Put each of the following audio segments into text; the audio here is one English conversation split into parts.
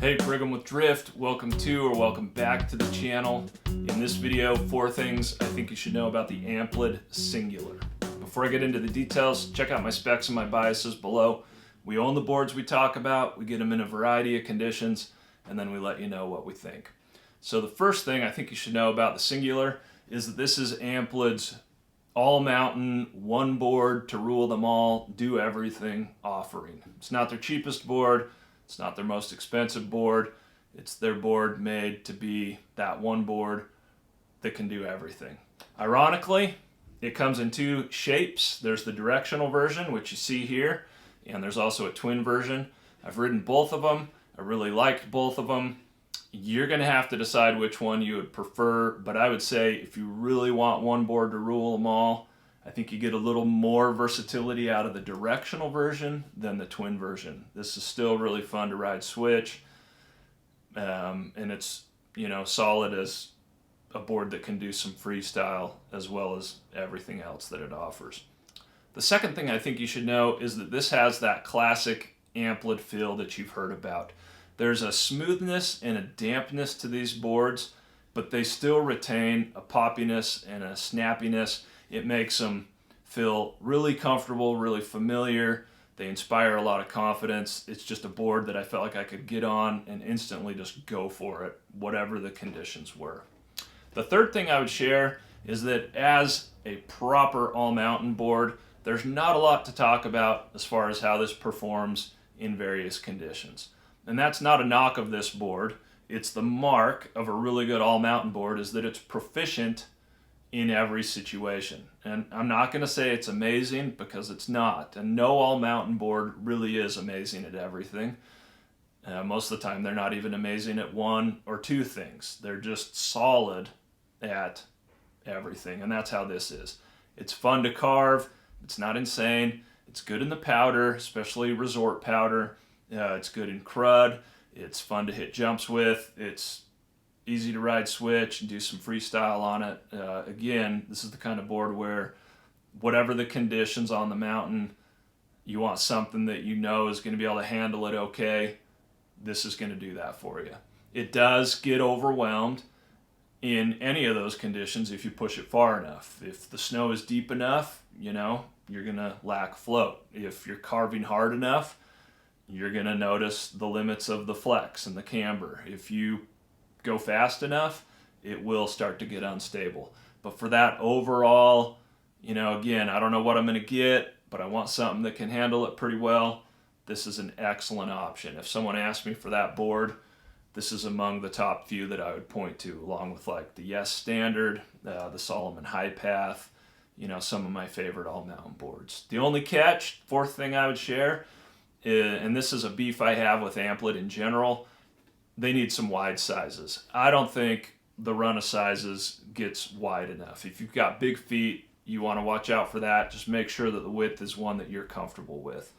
Hey Brigham with Drift, welcome to or welcome back to the channel. In this video, 4 things I think you should know about the Amplid Singular. Before I get into the details, check out my specs and my biases below. We own the boards we talk about, we get them in a variety of conditions, and then we let you know what we think. So the first thing I think you should know about the Singular is that this is Amplid's all-mountain, one board to rule them all, do everything offering. It's not their cheapest board, it's not their most expensive board, it's their board made to be that one board that can do everything. Ironically, it comes in 2 shapes. There's the directional version, which you see here, and there's also a twin version. I've ridden both of them. I really liked both of them. You're going to have to decide which one you would prefer, but I would say if you really want one board to rule them all, I think you get a little more versatility out of the directional version than the twin version. This is still really fun to ride switch, and it's, you know, solid as a board that can do some freestyle as well as everything else that it offers. The second thing I think you should know is that this has that classic Amplid feel that you've heard about. There's a smoothness and a dampness to these boards, but they still retain a poppiness and a snappiness. It makes them feel really comfortable, really familiar. They inspire a lot of confidence. It's just a board that I felt like I could get on and instantly just go for it, whatever the conditions were. The third thing I would share is that as a proper all-mountain board, there's not a lot to talk about as far as how this performs in various conditions. And that's not a knock of this board. It's the mark of a really good all-mountain board is that it's proficient in every situation. And I'm not going to say it's amazing because it's not. And no all-mountain board really is amazing at everything. Most of the time they're not even amazing at 1 or 2 things. They're just solid at everything. And that's how this is. It's fun to carve. It's not insane. It's good in the powder, especially resort powder. It's good in crud. It's fun to hit jumps with. It's easy to ride switch and do some freestyle on it. Again, this is the kind of board where whatever the conditions on the mountain, you want something that you know is going to be able to handle it okay. This is going to do that for you. It does get overwhelmed in any of those conditions if you push it far enough. If the snow is deep enough, you know, you're going to lack float. If you're carving hard enough, you're going to notice the limits of the flex and the camber. If you go fast enough, it will start to get unstable. But for that overall, you know, again, I don't know what I'm going to get, but I want something that can handle it pretty well. This is an excellent option. If someone asked me for that board, this is among the top few that I would point to, along with like the Yes Standard, the Solomon High Path, you know, some of my favorite all-mountain boards. The only catch, 4th thing I would share, and this is a beef I have with Amplid in general, they need some wide sizes. I don't think the run of sizes gets wide enough. If you've got big feet, you want to watch out for that. Just make sure that the width is one that you're comfortable with.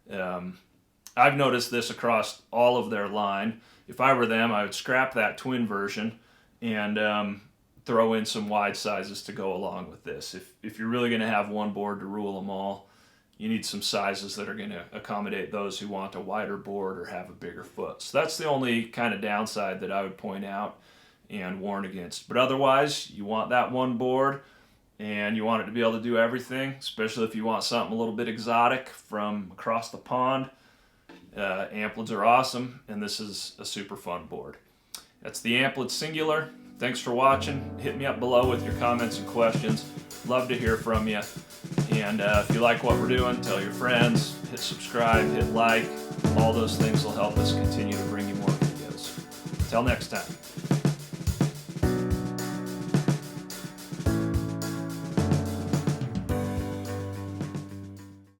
I've noticed this across all of their line. If I were them, I would scrap that twin version and throw in some wide sizes to go along with this. If you're really going to have one board to rule them all, you need some sizes that are going to accommodate those who want a wider board or have a bigger foot. So that's the only kind of downside that I would point out and warn against. But otherwise, you want that one board and you want it to be able to do everything, especially if you want something a little bit exotic from across the pond. Amplids are awesome, and this is a super fun board. That's the Amplid Singular. Thanks for watching. Hit me up below with your comments and questions. Love to hear from you. And if you like what we're doing, tell your friends, hit subscribe, hit like. All those things will help us continue to bring you more videos. Until next time.